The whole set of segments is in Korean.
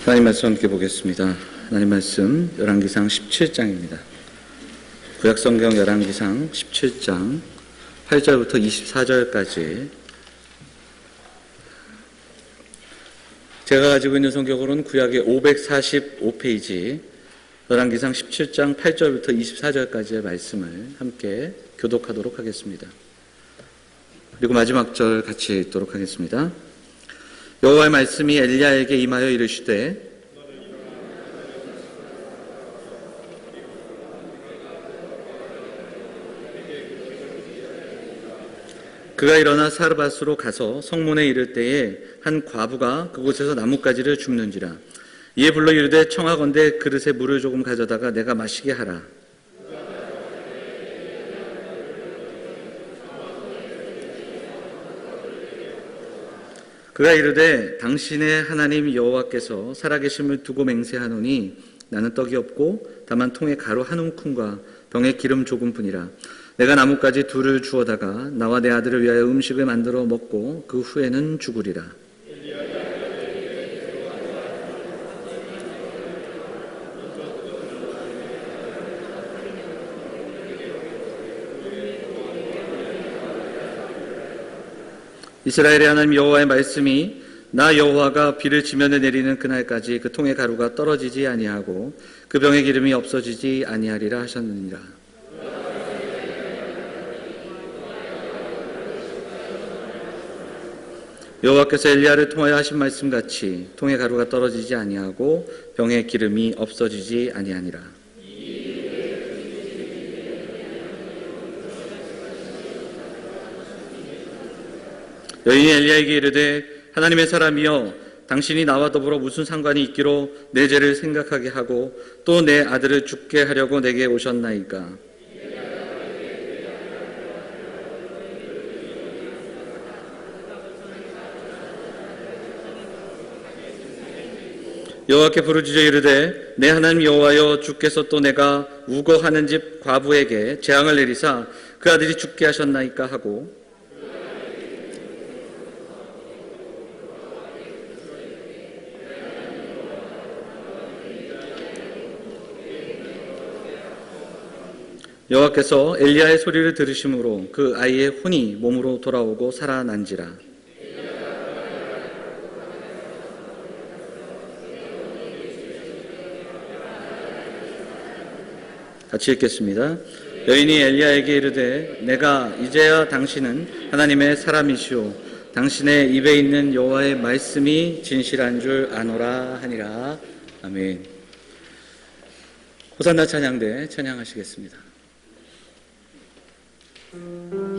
하나님 말씀 함께 보겠습니다. 하나님 말씀 열왕기상 17장입니다. 구약성경 열왕기상 17장 8절부터 24절까지. 제가 가지고 있는 성경으로는 구약의 545페이지 열왕기상 17장 8절부터 24절까지의 말씀을 함께 교독하도록 하겠습니다. 그리고 마지막 절 같이 읽도록 하겠습니다. 여호와의 말씀이 엘리야에게 임하여 이르시되 그가 일어나 사르밧으로 가서 성문에 이를 때에 한 과부가 그곳에서 나뭇가지를 줍는지라. 이에 불러 이르되 청하건대 그릇에 물을 조금 가져다가 내가 마시게 하라. 그가 이르되 당신의 하나님 여호와께서 살아계심을 두고 맹세하노니 나는 떡이 없고 다만 통에 가루 한 움큼과 병에 기름 조금뿐이라. 내가 나뭇가지 둘을 주워다가 나와 내 아들을 위하여 음식을 만들어 먹고 그 후에는 죽으리라. 이스라엘의 하나님 여호와의 말씀이 나 여호와가 비를 지면에 내리는 그날까지 그 통의 가루가 떨어지지 아니하고 그 병의 기름이 없어지지 아니하리라 하셨느니라. 여호와께서 엘리야를 통하여 하신 말씀같이 통의 가루가 떨어지지 아니하고 병의 기름이 없어지지 아니하니라. 여인이 엘리야에게 이르되 하나님의 사람이여 당신이 나와 더불어 무슨 상관이 있기로 내 죄를 생각하게 하고 또 내 아들을 죽게 하려고 내게 오셨나이까. 여호와께 부르짖어 이르되 내 하나님 여호와여 주께서 또 내가 우거하는 집 과부에게 재앙을 내리사 그 아들이 죽게 하셨나이까 하고 여호와께서 엘리야의 소리를 들으심으로 그 아이의 혼이 몸으로 돌아오고 살아난지라. 같이 읽겠습니다. 여인이 엘리야에게 이르되 내가 이제야 당신은 하나님의 사람이시오 당신의 입에 있는 여호와의 말씀이 진실한 줄 아노라 하니라. 아멘. 호산나 찬양대 찬양하시겠습니다. Oh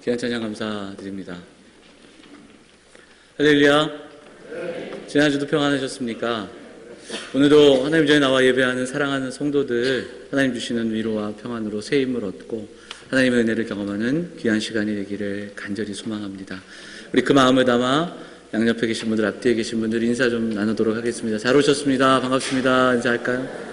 귀한 찬양 감사드립니다. 할렐루야. 지난주도 평안하셨습니까? 오늘도 하나님 전에 나와 예배하는 사랑하는 성도들, 하나님 주시는 위로와 평안으로 새 힘을 얻고 하나님의 은혜를 경험하는 귀한 시간이 되기를 간절히 소망합니다. 우리 그 마음을 담아 양옆에 계신 분들, 앞뒤에 계신 분들 인사 좀 나누도록 하겠습니다. 잘 오셨습니다. 반갑습니다. 인사할까요?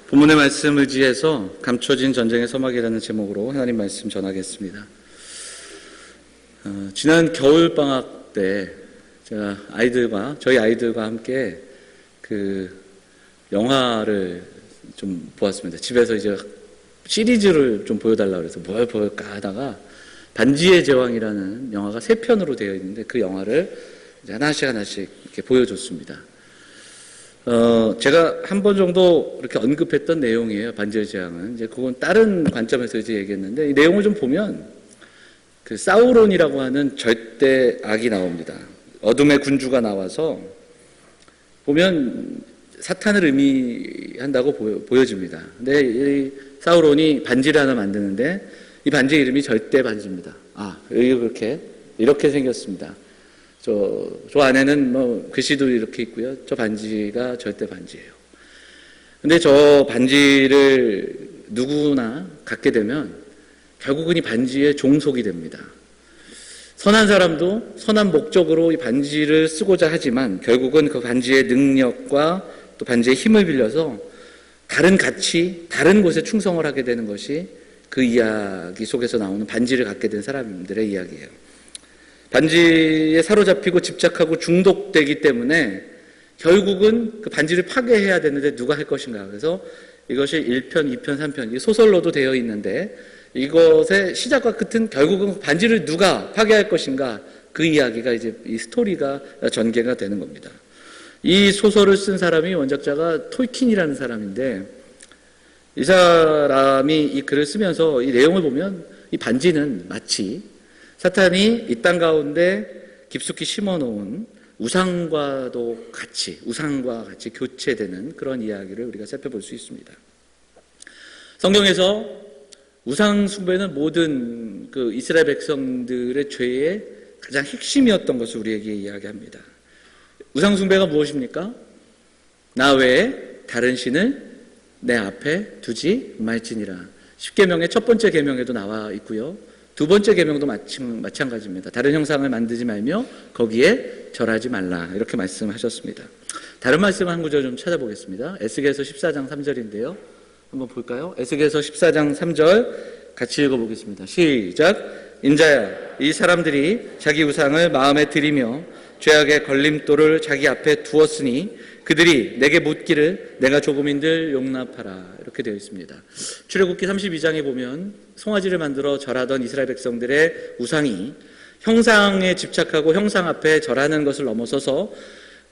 본문의 말씀 의지해서 감춰진 전쟁의 서막이라는 제목으로 하나님 말씀 전하겠습니다. 지난 겨울방학 때 제가 저희 아이들과 함께 그 영화를 좀 보았습니다. 집에서 이제 시리즈를 좀 보여달라고 해서 뭘 볼까 하다가 반지의 제왕이라는 영화가 3편으로 되어 있는데 그 영화를 이제 하나씩 이렇게 보여줬습니다. 제가 한 번 정도 이렇게 언급했던 내용이에요. 반지의 제왕은. 이제 그건 다른 관점에서 이제 얘기했는데 이 내용을 좀 보면 그 사우론이라고 하는 절대 악이 나옵니다. 어둠의 군주가 나와서 보면 사탄을 의미한다고 보여집니다. 근데 이 사우론이 반지를 하나 만드는데 이 반지의 이름이 절대 반지입니다. 이렇게 생겼습니다. 저 안에는 뭐 글씨도 이렇게 있고요. 저 반지가 절대 반지예요. 근데 저 반지를 누구나 갖게 되면 결국은 이 반지의 종속이 됩니다. 선한 사람도 선한 목적으로 이 반지를 쓰고자 하지만 결국은 그 반지의 능력과 또 반지의 힘을 빌려서 다른 가치, 다른 곳에 충성을 하게 되는 것이 그 이야기 속에서 나오는 반지를 갖게 된 사람들의 이야기예요. 반지에 사로잡히고 집착하고 중독되기 때문에 결국은 그 반지를 파괴해야 되는데 누가 할 것인가. 그래서 이것이 1편, 2편, 3편 소설로도 되어 있는데 이것의 시작과 끝은 결국은 반지를 누가 파괴할 것인가. 그 이야기가 이제 이 스토리가 전개가 되는 겁니다. 이 소설을 쓴 사람이 원작자가 톨킨이라는 사람인데 이 사람이 이 글을 쓰면서 이 내용을 보면 이 반지는 마치 사탄이 이 땅 가운데 깊숙이 심어놓은 우상과 같이 교체되는 그런 이야기를 우리가 살펴볼 수 있습니다. 성경에서 우상 숭배는 모든 그 이스라엘 백성들의 죄의 가장 핵심이었던 것을 우리에게 이야기합니다. 우상 숭배가 무엇입니까? 나 외에 다른 신을 내 앞에 두지 말지니라. 10계명의 첫 번째 계명에도 나와 있고요. 두 번째 계명도 마찬가지입니다. 다른 형상을 만들지 말며 거기에 절하지 말라. 이렇게 말씀하셨습니다. 다른 말씀 한 구절 좀 찾아보겠습니다. 에스겔서 14장 3절인데요. 한번 볼까요? 에스겔서 14장 3절 같이 읽어보겠습니다. 시작. 인자야, 이 사람들이 자기 우상을 마음에 들이며 죄악의 걸림돌을 자기 앞에 두었으니 그들이 내게 묻기를 내가 조금인들 용납하라. 이렇게 되어 있습니다. 출애굽기 32장에 보면 송아지를 만들어 절하던 이스라엘 백성들의 우상이 형상에 집착하고 형상 앞에 절하는 것을 넘어서서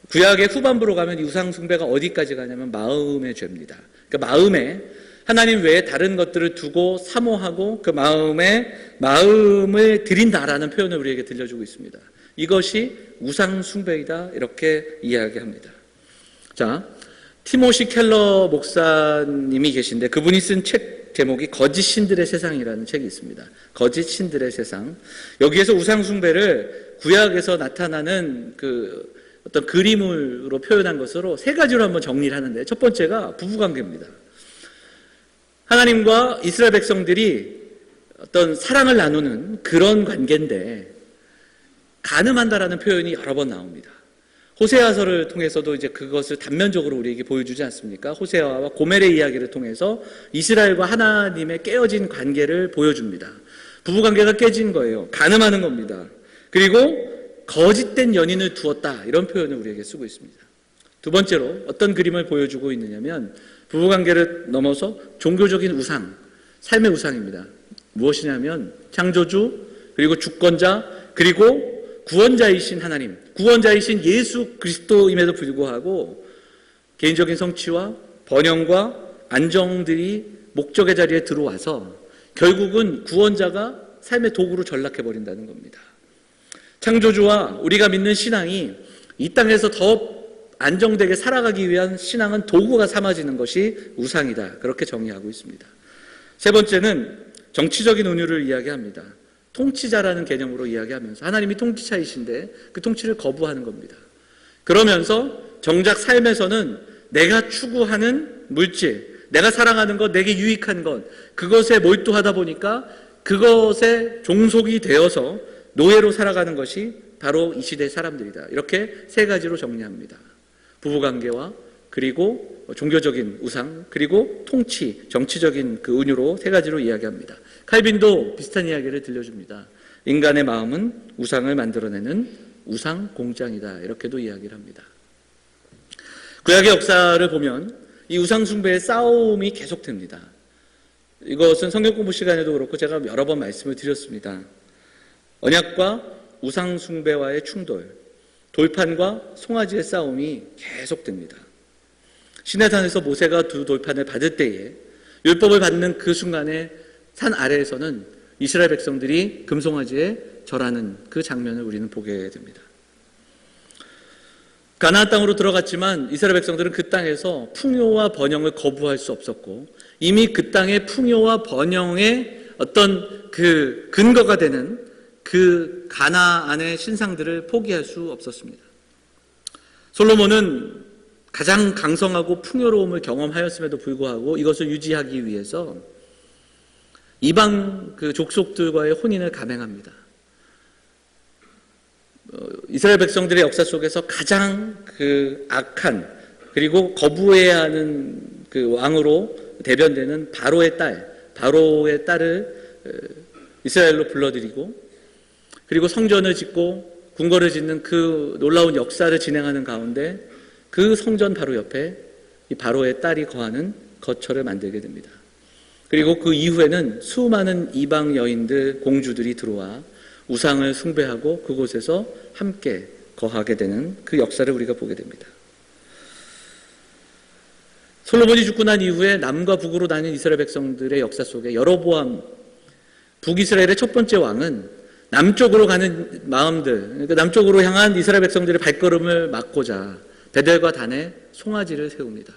구약의 후반부로 가면 이 우상 숭배가 어디까지 가냐면 마음의 죄입니다. 그러니까 마음에 하나님 외에 다른 것들을 두고 사모하고 그 마음을 드린다라는 표현을 우리에게 들려주고 있습니다. 이것이 우상 숭배이다 이렇게 이야기합니다. 자, 티모시 켈러 목사님이 계신데 그분이 쓴 책 제목이 거짓 신들의 세상이라는 책이 있습니다. 거짓 신들의 세상. 여기에서 우상 숭배를 구약에서 나타나는 그 어떤 그림으로 표현한 것으로 세 가지로 한번 정리를 하는데 첫 번째가 부부관계입니다. 하나님과 이스라엘 백성들이 어떤 사랑을 나누는 그런 관계인데 간음한다라는 표현이 여러 번 나옵니다. 호세아서를 통해서도 이제 그것을 단면적으로 우리에게 보여주지 않습니까? 호세아와 고멜의 이야기를 통해서 이스라엘과 하나님의 깨어진 관계를 보여줍니다. 부부관계가 깨진 거예요. 간음하는 겁니다. 그리고 거짓된 연인을 두었다 이런 표현을 우리에게 쓰고 있습니다. 두 번째로 어떤 그림을 보여주고 있느냐면 부부관계를 넘어서 종교적인 우상, 삶의 우상입니다. 무엇이냐면 창조주, 그리고 주권자, 그리고 구원자이신 하나님, 구원자이신 예수 그리스도임에도 불구하고 개인적인 성취와 번영과 안정들이 목적의 자리에 들어와서 결국은 구원자가 삶의 도구로 전락해버린다는 겁니다. 창조주와 우리가 믿는 신앙이 이 땅에서 더 안정되게 살아가기 위한 신앙은 도구가 삼아지는 것이 우상이다. 그렇게 정의하고 있습니다. 세 번째는 정치적인 운율을 이야기합니다. 통치자라는 개념으로 이야기하면서 하나님이 통치자이신데 그 통치를 거부하는 겁니다. 그러면서 정작 삶에서는 내가 추구하는 물질, 내가 사랑하는 것, 내게 유익한 것, 그것에 몰두하다 보니까 그것에 종속이 되어서 노예로 살아가는 것이 바로 이 시대의 사람들이다. 이렇게 세 가지로 정리합니다. 부부관계와 그리고 종교적인 우상, 그리고 통치, 정치적인 그 은유로 세 가지로 이야기합니다. 칼빈도 비슷한 이야기를 들려줍니다. 인간의 마음은 우상을 만들어내는 우상 공장이다. 이렇게도 이야기를 합니다. 구약의 역사를 보면 이 우상 숭배의 싸움이 계속됩니다. 이것은 성경 공부 시간에도 그렇고 제가 여러 번 말씀을 드렸습니다. 언약과 우상 숭배와의 충돌, 돌판과 송아지의 싸움이 계속됩니다. 시내산에서 모세가 두 돌판을 받을 때에 율법을 받는 그 순간에 산 아래에서는 이스라엘 백성들이 금송아지에 절하는 그 장면을 우리는 보게 됩니다. 가나안 땅으로 들어갔지만 이스라엘 백성들은 그 땅에서 풍요와 번영을 거부할 수 없었고 이미 그 땅의 풍요와 번영의 어떤 그 근거가 되는 그 가나안의 신상들을 포기할 수 없었습니다. 솔로몬은 가장 강성하고 풍요로움을 경험하였음에도 불구하고 이것을 유지하기 위해서 이방 그 족속들과의 혼인을 감행합니다. 이스라엘 백성들의 역사 속에서 가장 그 악한 그리고 거부해야 하는 그 왕으로 대변되는 바로의 딸을 이스라엘로 불러들이고 그리고 성전을 짓고 궁궐을 짓는 그 놀라운 역사를 진행하는 가운데 그 성전 바로 옆에 이 바로의 딸이 거하는 거처를 만들게 됩니다. 그리고 그 이후에는 수많은 이방 여인들, 공주들이 들어와 우상을 숭배하고 그곳에서 함께 거하게 되는 그 역사를 우리가 보게 됩니다. 솔로몬이 죽고 난 이후에 남과 북으로 나뉜 이스라엘 백성들의 역사 속에 여로보암, 북이스라엘의 첫 번째 왕은 남쪽으로 가는 마음들, 그러니까 남쪽으로 향한 이스라엘 백성들의 발걸음을 막고자 베델과 단에 송아지를 세웁니다.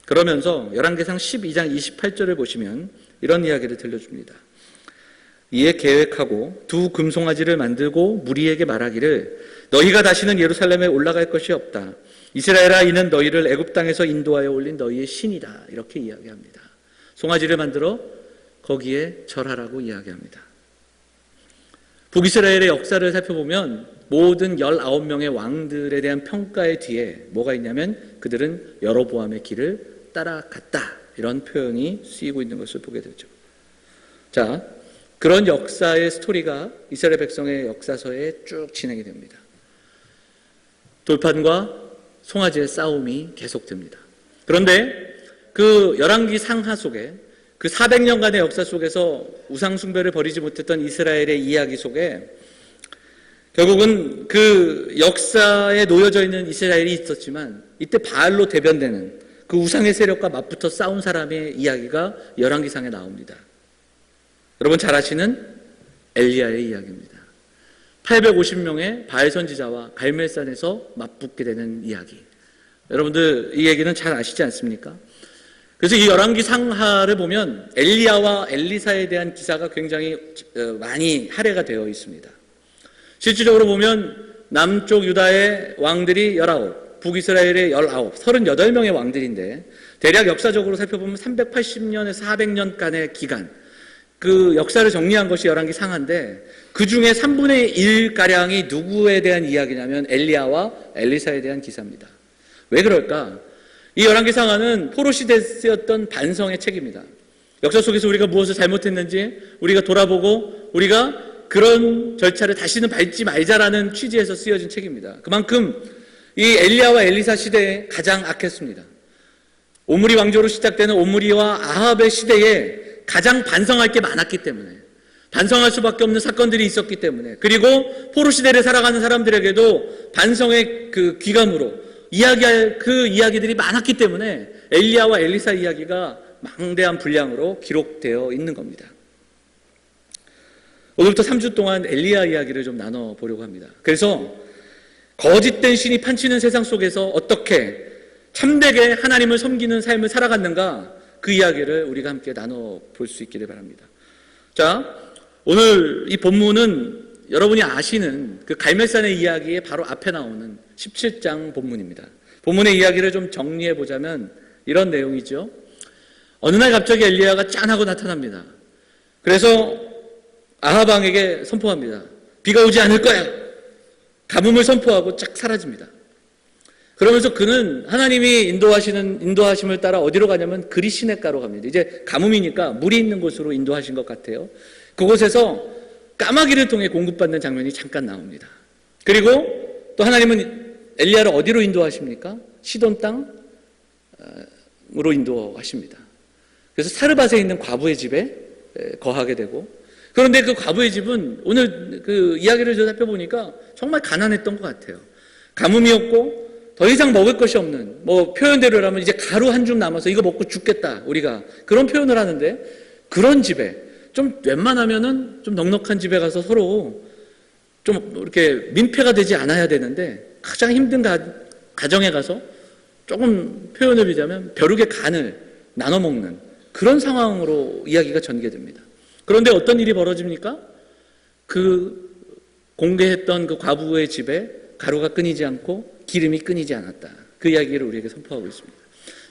그러면서 열왕기상 12장 28절을 보시면 이런 이야기를 들려줍니다. 이에 계획하고 두 금송아지를 만들고 무리에게 말하기를 너희가 다시는 예루살렘에 올라갈 것이 없다. 이스라엘아, 이는 너희를 애굽 땅에서 인도하여 올린 너희의 신이다. 이렇게 이야기합니다. 송아지를 만들어 거기에 절하라고 이야기합니다. 북이스라엘의 역사를 살펴보면 모든 19명의 왕들에 대한 평가의 뒤에 뭐가 있냐면 그들은 여로보암의 길을 따라갔다. 이런 표현이 쓰이고 있는 것을 보게 되죠. 자, 그런 역사의 스토리가 이스라엘 백성의 역사서에 쭉 진행이 됩니다. 돌판과 송아지의 싸움이 계속됩니다. 그런데 그 열왕기 상하 속에 그 400년간의 역사 속에서 우상 숭배를 버리지 못했던 이스라엘의 이야기 속에 결국은 그 역사에 놓여져 있는 이스라엘이 있었지만 이때 바알로 대변되는 그 우상의 세력과 맞붙어 싸운 사람의 이야기가 열왕기상에 나옵니다. 여러분 잘 아시는 엘리야의 이야기입니다. 850명의 바알 선지자와 갈멜산에서 맞붙게 되는 이야기. 여러분들 이 얘기는 잘 아시지 않습니까? 그래서 이 열왕기 상하를 보면 엘리야와 엘리사에 대한 기사가 굉장히 많이 할애가 되어 있습니다. 실질적으로 보면 남쪽 유다의 왕들이 19, 북이스라엘의 19, 38명의 왕들인데 대략 역사적으로 살펴보면 380년에서 400년간의 기간, 그 역사를 정리한 것이 열왕기 상하인데 그 중에 3분의 1가량이 누구에 대한 이야기냐면 엘리야와 엘리사에 대한 기사입니다. 왜 그럴까? 이 열왕기 상하는 포로 시대에 쓰였던 반성의 책입니다. 역사 속에서 우리가 무엇을 잘못했는지 우리가 돌아보고 우리가 그런 절차를 다시는 밟지 말자라는 취지에서 쓰여진 책입니다. 그만큼 이 엘리야와 엘리사 시대에 가장 악했습니다. 오므리 왕조로 시작되는 오므리와 아합의 시대에 가장 반성할 게 많았기 때문에, 반성할 수밖에 없는 사건들이 있었기 때문에, 그리고 포로 시대를 살아가는 사람들에게도 반성의 그 귀감으로 이야기할 그 이야기들이 많았기 때문에 엘리야와 엘리사 이야기가 막대한 분량으로 기록되어 있는 겁니다. 오늘부터 3주 동안 엘리야 이야기를 좀 나눠보려고 합니다. 그래서 거짓된 신이 판치는 세상 속에서 어떻게 참되게 하나님을 섬기는 삶을 살아갔는가, 그 이야기를 우리가 함께 나눠볼 수 있기를 바랍니다. 자, 오늘 이 본문은 여러분이 아시는 그 갈멜산의 이야기의 바로 앞에 나오는 17장 본문입니다. 본문의 이야기를 좀 정리해 보자면 이런 내용이죠. 어느 날 갑자기 엘리야가 짠하고 나타납니다. 그래서 아합 왕에게 선포합니다. 비가 오지 않을 거야. 가뭄을 선포하고 쫙 사라집니다. 그러면서 그는 하나님이 인도하심을 따라 어디로 가냐면 그리 시냇가로 갑니다. 이제 가뭄이니까 물이 있는 곳으로 인도하신 것 같아요. 그곳에서 까마귀를 통해 공급받는 장면이 잠깐 나옵니다. 그리고 또 하나님은 엘리야를 어디로 인도하십니까? 시돈 땅으로 인도하십니다. 그래서 사르밧에 있는 과부의 집에 거하게 되고, 그런데 그 과부의 집은 오늘 그 이야기를 살펴보니까 정말 가난했던 것 같아요. 가뭄이었고 더 이상 먹을 것이 없는, 뭐 표현대로라면 이제 가루 한 줌 남아서 이거 먹고 죽겠다, 우리가 그런 표현을 하는데, 그런 집에 좀 웬만하면은 좀 넉넉한 집에 가서 서로 좀 이렇게 민폐가 되지 않아야 되는데 가장 힘든 가정에 가서 조금 표현을 비자면 벼룩의 간을 나눠 먹는 그런 상황으로 이야기가 전개됩니다. 그런데 어떤 일이 벌어집니까? 그 공개했던 그 과부의 집에 가루가 끊이지 않고 기름이 끊이지 않았다. 그 이야기를 우리에게 선포하고 있습니다.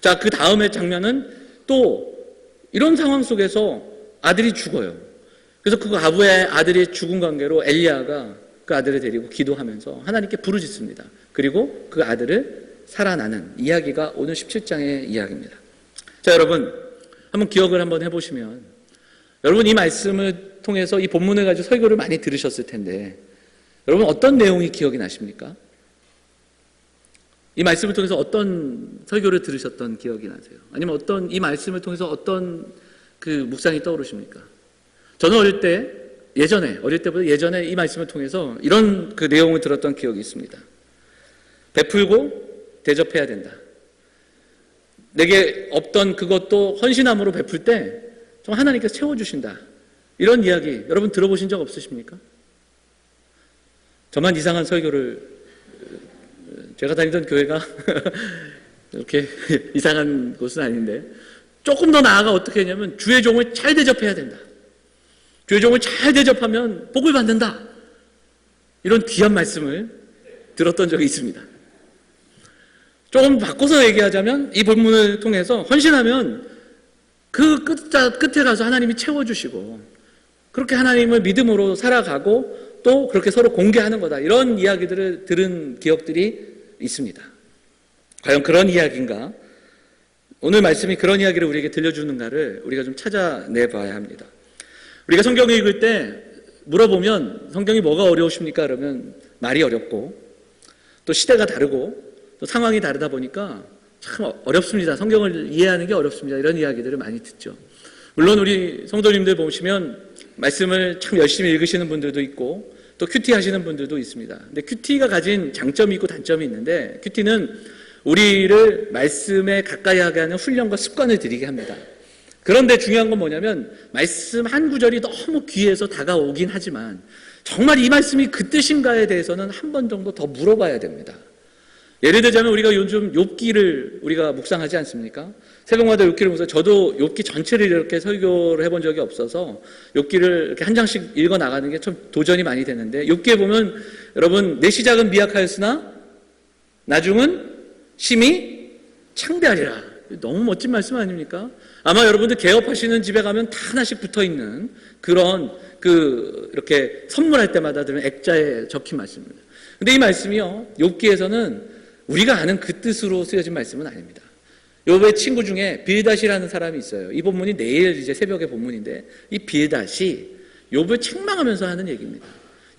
자, 그 다음의 장면은 또 이런 상황 속에서 아들이 죽어요. 그래서 그 과부의 아들이 죽은 관계로 엘리야가 그 아들을 데리고 기도하면서 하나님께 부르짖습니다. 그리고 그 아들을 살아나는 이야기가 오늘 17장의 이야기입니다. 자, 여러분 한번 기억을 한번 해보시면, 여러분 이 말씀을 통해서 이 본문을 가지고 설교를 많이 들으셨을 텐데 여러분 어떤 내용이 기억이 나십니까? 이 말씀을 통해서 어떤 설교를 들으셨던 기억이 나세요? 아니면 어떤 이 말씀을 통해서 어떤 그 묵상이 떠오르십니까? 저는 어릴 때보다 예전에 이 말씀을 통해서 이런 그 내용을 들었던 기억이 있습니다. 베풀고 대접해야 된다. 내게 없던 그것도 헌신함으로 베풀 때 좀 하나님께서 채워주신다. 이런 이야기 여러분 들어보신 적 없으십니까? 저만 이상한 설교를, 제가 다니던 교회가 이렇게 이상한 곳은 아닌데, 조금 더 나아가 어떻게 했냐면 주의 종을 잘 대접해야 된다. 주의 종을 잘 대접하면 복을 받는다. 이런 귀한 말씀을 들었던 적이 있습니다. 조금 바꿔서 얘기하자면 이 본문을 통해서 헌신하면 그 끝에 가서 하나님이 채워주시고 그렇게 하나님을 믿음으로 살아가고 또 그렇게 서로 공개하는 거다. 이런 이야기들을 들은 기억들이 있습니다. 과연 그런 이야기인가? 오늘 말씀이 그런 이야기를 우리에게 들려주는가를 우리가 좀 찾아내 봐야 합니다. 우리가 성경을 읽을 때 물어보면 성경이 뭐가 어려우십니까? 그러면 말이 어렵고 또 시대가 다르고 또 상황이 다르다 보니까 참 어렵습니다. 성경을 이해하는 게 어렵습니다. 이런 이야기들을 많이 듣죠. 물론 우리 성도님들 보시면 말씀을 참 열심히 읽으시는 분들도 있고 또 큐티 하시는 분들도 있습니다. 근데 큐티가 가진 장점이 있고 단점이 있는데 큐티는 우리를 말씀에 가까이 하게 하는 훈련과 습관을 들이게 합니다. 그런데 중요한 건 뭐냐면 말씀 한 구절이 너무 귀해서 다가오긴 하지만 정말 이 말씀이 그 뜻인가에 대해서는 한 번 정도 더 물어봐야 됩니다. 예를 들자면 우리가 요즘 욥기를 우리가 묵상하지 않습니까? 새벽마다 욥기를 묵상. 저도 욥기 전체를 이렇게 설교를 해본 적이 없어서 욥기를 이렇게 한 장씩 읽어 나가는 게 좀 도전이 많이 되는데 욥기에 보면 여러분 내 시작은 미약하였으나 나중은 심히 창대하리라. 너무 멋진 말씀 아닙니까? 아마 여러분들 개업하시는 집에 가면 다 하나씩 붙어 있는 그런 이렇게 선물할 때마다 들은 액자에 적힌 말씀입니다. 근데 이 말씀이요, 욥기에서는 우리가 아는 그 뜻으로 쓰여진 말씀은 아닙니다. 욥의 친구 중에 빌닷이라는 사람이 있어요. 이 본문이 내일 이제 새벽의 본문인데 이 빌닷이 욥을 책망하면서 하는 얘기입니다.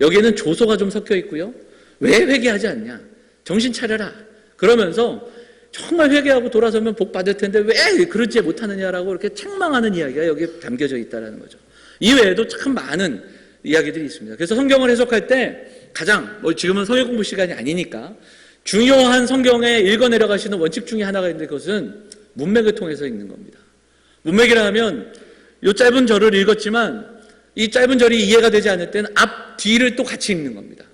여기에는 조소가 좀 섞여 있고요. 왜 회개하지 않냐? 정신 차려라. 그러면서 정말 회개하고 돌아서면 복 받을 텐데 왜 그러지 못하느냐라고 이렇게 책망하는 이야기가 여기에 담겨져 있다는 거죠. 이외에도 참 많은 이야기들이 있습니다. 그래서 성경을 해석할 때 가장 지금은 성경 공부 시간이 아니니까 중요한 성경에 읽어내려가시는 원칙 중에 하나가 있는데 그것은 문맥을 통해서 읽는 겁니다. 문맥이라 하면 이 짧은 절을 읽었지만 이 짧은 절이 이해가 되지 않을 때는 앞, 뒤를 또 같이 읽는 겁니다.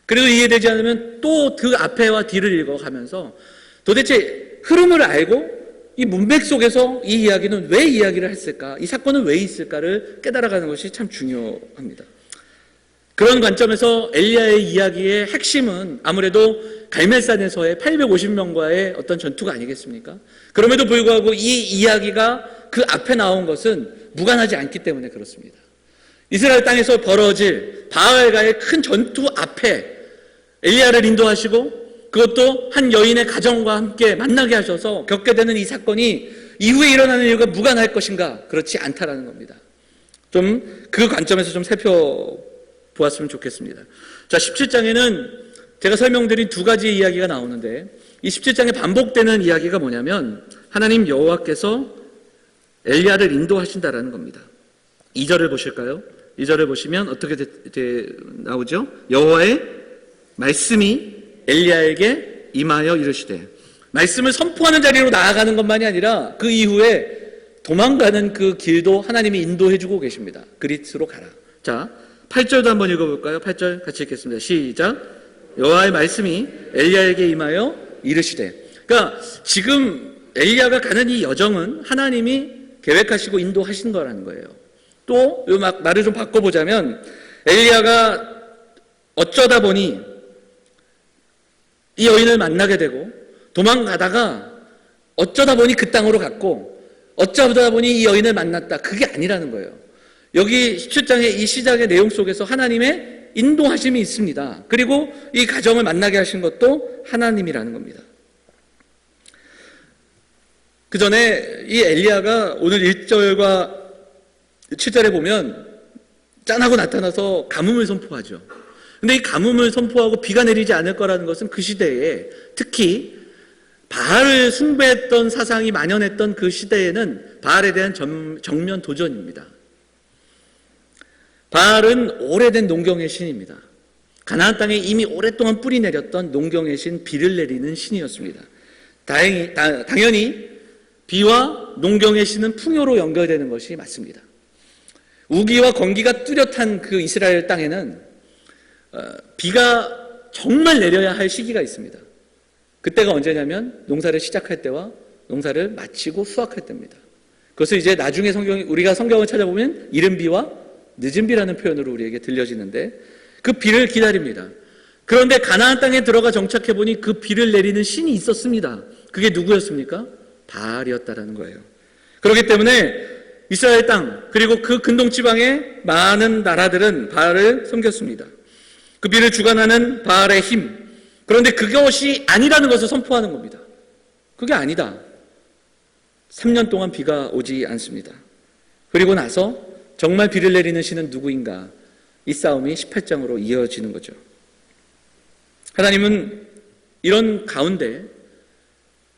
그래도 이해되지 않으면 또 그 앞에와 뒤를 읽어가면서 도대체 흐름을 알고 이 문맥 속에서 이 이야기는 왜 이야기를 했을까? 이 사건은 왜 있을까를 깨달아가는 것이 참 중요합니다. 그런 관점에서 엘리야의 이야기의 핵심은 아무래도 갈멜산에서의 850명과의 어떤 전투가 아니겠습니까? 그럼에도 불구하고 이 이야기가 그 앞에 나온 것은 무관하지 않기 때문에 그렇습니다. 이스라엘 땅에서 벌어질 바알과의 큰 전투 앞에 엘리야를 인도하시고 그것도 한 여인의 가정과 함께 만나게 하셔서 겪게 되는 이 사건이 이후에 일어나는 일과 무관할 것인가? 그렇지 않다라는 겁니다. 좀 그 관점에서 좀 살펴보았으면 좋겠습니다. 자, 17장에는 제가 설명드린 두 가지 이야기가 나오는데 이 17장에 반복되는 이야기가 뭐냐면 하나님 여호와께서 엘리야를 인도하신다라는 겁니다. 2절을 보실까요? 2절을 보시면 어떻게 나오죠? 여호와의 말씀이 엘리야에게 임하여 이르시되, 말씀을 선포하는 자리로 나아가는 것만이 아니라 그 이후에 도망가는 그 길도 하나님이 인도해 주고 계십니다. 그리스로 가라. 자, 8절도 한번 읽어볼까요? 8절 같이 읽겠습니다. 시작. 여호와의 말씀이 엘리야에게 임하여 이르시되. 그러니까 지금 엘리야가 가는 이 여정은 하나님이 계획하시고 인도하신 거라는 거예요. 또 말을 좀 바꿔보자면 엘리야가 어쩌다 보니 이 여인을 만나게 되고 도망가다가 어쩌다 보니 그 땅으로 갔고 어쩌다 보니 이 여인을 만났다. 그게 아니라는 거예요. 여기 17장의 이 시작의 내용 속에서 하나님의 인도하심이 있습니다. 그리고 이 가정을 만나게 하신 것도 하나님이라는 겁니다. 그 전에 이 엘리야가 오늘 1절과 7절에 보면 짠하고 나타나서 가뭄을 선포하죠. 근데 이 가뭄을 선포하고 비가 내리지 않을 거라는 것은 그 시대에 특히 바알을 숭배했던 사상이 만연했던 그 시대에는 바알에 대한 정면 도전입니다. 바알은 오래된 농경의 신입니다. 가나안 땅에 이미 오랫동안 뿌리 내렸던 농경의 신, 비를 내리는 신이었습니다. 당연히 비와 농경의 신은 풍요로 연결되는 것이 맞습니다. 우기와 건기가 뚜렷한 그 이스라엘 땅에는 비가 정말 내려야 할 시기가 있습니다. 그때가 언제냐면 농사를 시작할 때와 농사를 마치고 수확할 때입니다. 그것을 이제 나중에 우리가 성경을 찾아보면 이른 비와 늦은 비라는 표현으로 우리에게 들려지는데 그 비를 기다립니다. 그런데 가나안 땅에 들어가 정착해 보니 그 비를 내리는 신이 있었습니다. 그게 누구였습니까? 바알이었다라는 거예요. 그렇기 때문에 이스라엘 땅 그리고 그 근동 지방의 많은 나라들은 바알을 섬겼습니다. 그 비를 주관하는 바알의 힘. 그런데 그것이 아니라는 것을 선포하는 겁니다. 그게 아니다. 3년 동안 비가 오지 않습니다. 그리고 나서 정말 비를 내리는 신은 누구인가? 이 싸움이 18장으로 이어지는 거죠. 하나님은 이런 가운데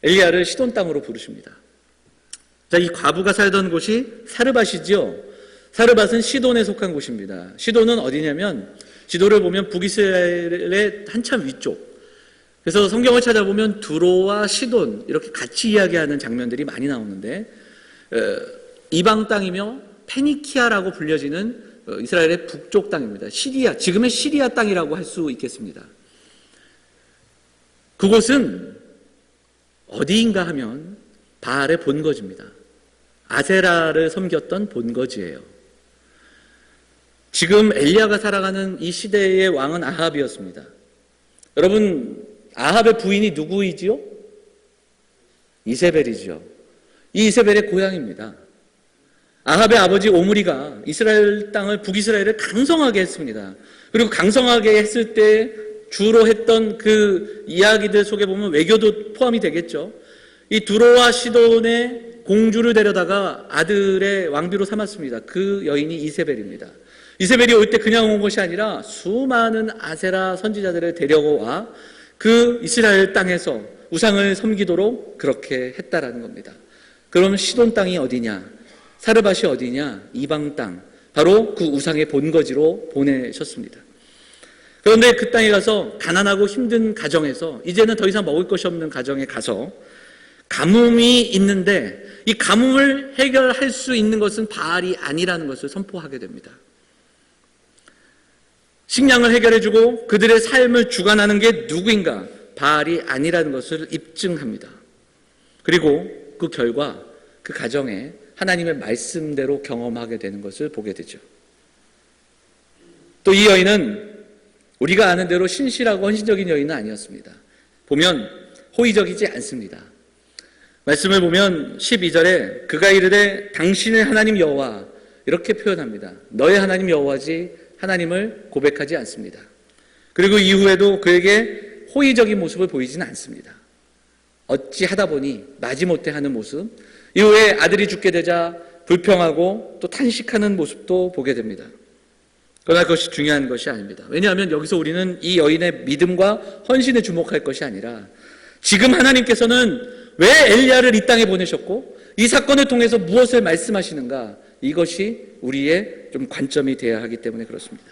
엘리야를 시돈 땅으로 부르십니다. 자, 이 과부가 살던 곳이 사르밧이지요. 사르밧은 시돈에 속한 곳입니다. 시돈은 어디냐면 지도를 보면 북이스라엘의 한참 위쪽. 그래서 성경을 찾아보면 두로와 시돈 이렇게 같이 이야기하는 장면들이 많이 나오는데 이방 땅이며 페니키아라고 불려지는 이스라엘의 북쪽 땅입니다. 시리아, 지금의 시리아 땅이라고 할 수 있겠습니다. 그곳은 어디인가 하면 바알의 본거지입니다. 아세라를 섬겼던 본거지예요. 지금 엘리야가 살아가는 이 시대의 왕은 아합이었습니다. 여러분, 아합의 부인이 누구이지요? 이세벨이지요. 이 이세벨의 고향입니다. 아합의 아버지 오므리가 이스라엘 땅을, 북이스라엘을 강성하게 했습니다. 그리고 강성하게 했을 때 주로 했던 그 이야기들 속에 보면 외교도 포함이 되겠죠. 이 두로와 시돈의 공주를 데려다가 아들의 왕비로 삼았습니다. 그 여인이 이세벨입니다. 이세벨이 올 때 그냥 온 것이 아니라 수많은 아세라 선지자들을 데려와 그 이스라엘 땅에서 우상을 섬기도록 그렇게 했다라는 겁니다. 그럼 시돈 땅이 어디냐? 사르밧이 어디냐? 이방 땅, 바로 그 우상의 본거지로 보내셨습니다. 그런데 그 땅에 가서 가난하고 힘든 가정에서 이제는 더 이상 먹을 것이 없는 가정에 가서 가뭄이 있는데 이 가뭄을 해결할 수 있는 것은 바알이 아니라는 것을 선포하게 됩니다. 식량을 해결해주고 그들의 삶을 주관하는 게 누구인가? 바알이 아니라는 것을 입증합니다. 그리고 그 결과 그 가정에 하나님의 말씀대로 경험하게 되는 것을 보게 되죠. 또 이 여인은 우리가 아는 대로 신실하고 헌신적인 여인은 아니었습니다. 보면 호의적이지 않습니다. 말씀을 보면 12절에 그가 이르되 당신의 하나님 여호와 이렇게 표현합니다. 너의 하나님 여호와지 하나님을 고백하지 않습니다. 그리고 이후에도 그에게 호의적인 모습을 보이지는 않습니다. 어찌하다 보니 마지못해 하는 모습, 이후에 아들이 죽게 되자 불평하고 또 탄식하는 모습도 보게 됩니다. 그러나 그것이 중요한 것이 아닙니다. 왜냐하면 여기서 우리는 이 여인의 믿음과 헌신에 주목할 것이 아니라 지금 하나님께서는 왜 엘리야를 이 땅에 보내셨고 이 사건을 통해서 무엇을 말씀하시는가, 이것이 우리의 좀 관점이 되어야 하기 때문에 그렇습니다.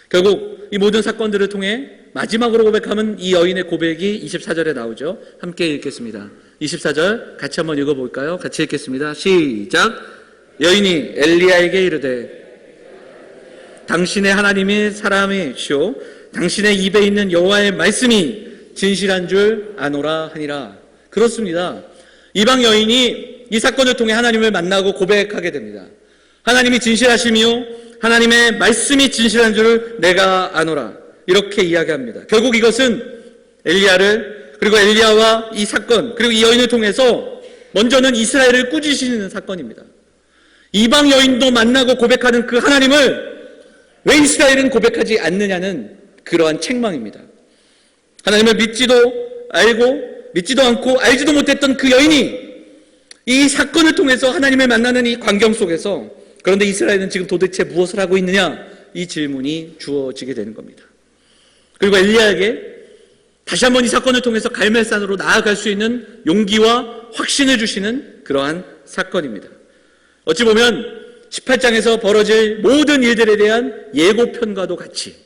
결국 이 모든 사건들을 통해 마지막으로 고백하면 이 여인의 고백이 24절에 나오죠. 함께 읽겠습니다. 24절 같이 한번 읽어볼까요? 같이 읽겠습니다. 시작. 여인이 엘리야에게 이르되 당신의 하나님이 사람이시오 당신의 입에 있는 여호와의 말씀이 진실한 줄 아노라 하니라. 그렇습니다. 이방 여인이 이 사건을 통해 하나님을 만나고 고백하게 됩니다. 하나님이 진실하시며 하나님의 말씀이 진실한 줄 내가 아노라, 이렇게 이야기합니다. 결국 이것은 엘리야를, 그리고 엘리야와 이 사건, 그리고 이 여인을 통해서 먼저는 이스라엘을 꾸짖으시는 사건입니다. 이방 여인도 만나고 고백하는 그 하나님을 왜 이스라엘은 고백하지 않느냐는 그러한 책망입니다. 하나님을 믿지도 않고 알지도 못했던 그 여인이 이 사건을 통해서 하나님을 만나는 이 광경 속에서, 그런데 이스라엘은 지금 도대체 무엇을 하고 있느냐, 이 질문이 주어지게 되는 겁니다. 그리고 엘리야에게 다시 한번 이 사건을 통해서 갈멜산으로 나아갈 수 있는 용기와 확신을 주시는 그러한 사건입니다. 어찌 보면 18장에서 벌어질 모든 일들에 대한 예고편과도 같이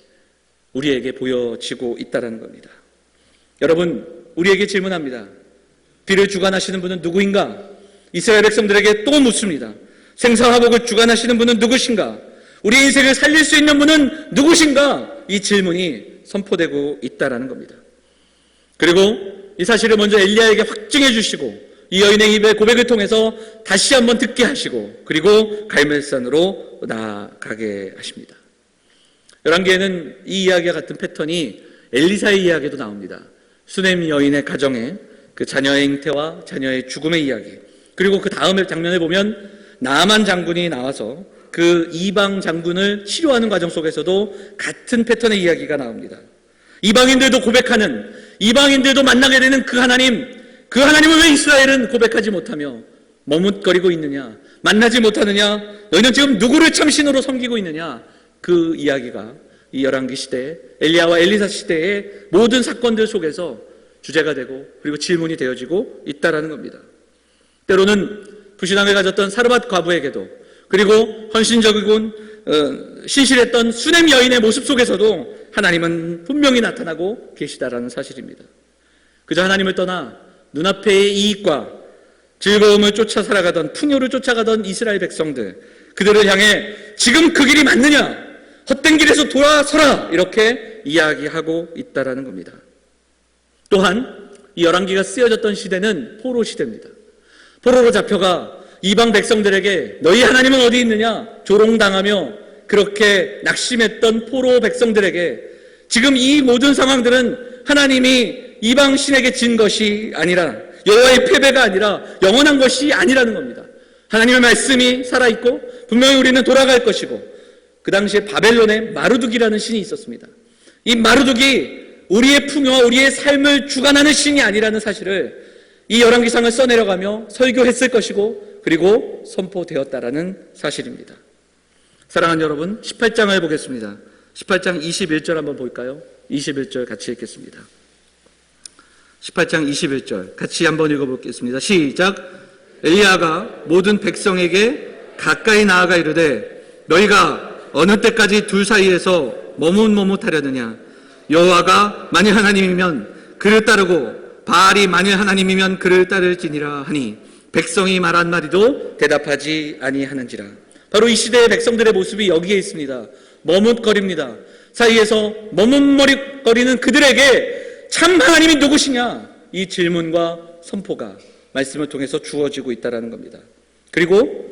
우리에게 보여지고 있다는 겁니다. 여러분, 우리에게 질문합니다. 비를 주관하시는 분은 누구인가? 이스라엘 백성들에게 또 묻습니다. 생사화복을 주관하시는 분은 누구신가? 우리 인생을 살릴 수 있는 분은 누구신가? 이 질문이 선포되고 있다는 겁니다. 그리고 이 사실을 먼저 엘리야에게 확증해 주시고 이 여인의 입의 고백을 통해서 다시 한번 듣게 하시고 그리고 갈멜산으로 나아가게 하십니다. 열왕기에는 이 이야기와 같은 패턴이 엘리사의 이야기도 나옵니다. 수넴 여인의 가정에 그 자녀의 잉태와 자녀의 죽음의 이야기, 그리고 그 다음에 장면에 보면 나아만 장군이 나와서 그 이방 장군을 치료하는 과정 속에서도 같은 패턴의 이야기가 나옵니다. 이방인들도 고백하는, 이방인들도 만나게 되는 그 하나님을 왜 이스라엘은 고백하지 못하며 머뭇거리고 있느냐, 만나지 못하느냐, 너희는 지금 누구를 참신으로 섬기고 있느냐, 그 이야기가 이 열왕기 시대, 엘리야와 엘리사 시대의 모든 사건들 속에서 주제가 되고 그리고 질문이 되어지고 있다라는 겁니다. 때로는 불신앙을 가졌던 사르밧 과부에게도, 그리고 헌신적이고 신실했던 수넴 여인의 모습 속에서도 하나님은 분명히 나타나고 계시다라는 사실입니다. 그저 하나님을 떠나 눈앞의 이익과 즐거움을 쫓아 살아가던, 풍요를 쫓아가던 이스라엘 백성들, 그들을 향해 지금 그 길이 맞느냐, 헛된 길에서 돌아서라, 이렇게 이야기하고 있다라는 겁니다. 또한 이 열왕기가 쓰여졌던 시대는 포로 시대입니다. 포로로 잡혀가 이방 백성들에게 너희 하나님은 어디 있느냐 조롱당하며 그렇게 낙심했던 포로 백성들에게 지금 이 모든 상황들은 하나님이 이방 신에게 진 것이 아니라, 여호와의 패배가 아니라 영원한 것이 아니라는 겁니다. 하나님의 말씀이 살아있고 분명히 우리는 돌아갈 것이고, 그 당시에 바벨론에 마르둑이라는 신이 있었습니다. 이 마르둑이 우리의 풍요와 우리의 삶을 주관하는 신이 아니라는 사실을 이 열왕기상을 써내려가며 설교했을 것이고 그리고 선포되었다라는 사실입니다. 사랑하는 여러분, 18장을 보겠습니다. 18장 21절 한번 볼까요? 21절 같이 읽겠습니다. 18장 21절 같이 한번 읽어보겠습니다. 시작. 엘리야가 모든 백성에게 가까이 나아가 이르되 너희가 어느 때까지 둘 사이에서 머뭇머뭇하려느냐. 여호와가 만일 하나님이면 그를 따르고 바알이 만일 하나님이면 그를 따를지니라 하니 백성이 말한 말이도 대답하지 아니하는지라. 바로 이 시대의 백성들의 모습이 여기에 있습니다. 머뭇거립니다. 사이에서 머뭇거리는 그들에게 참 하나님이 누구시냐, 이 질문과 선포가 말씀을 통해서 주어지고 있다는 겁니다. 그리고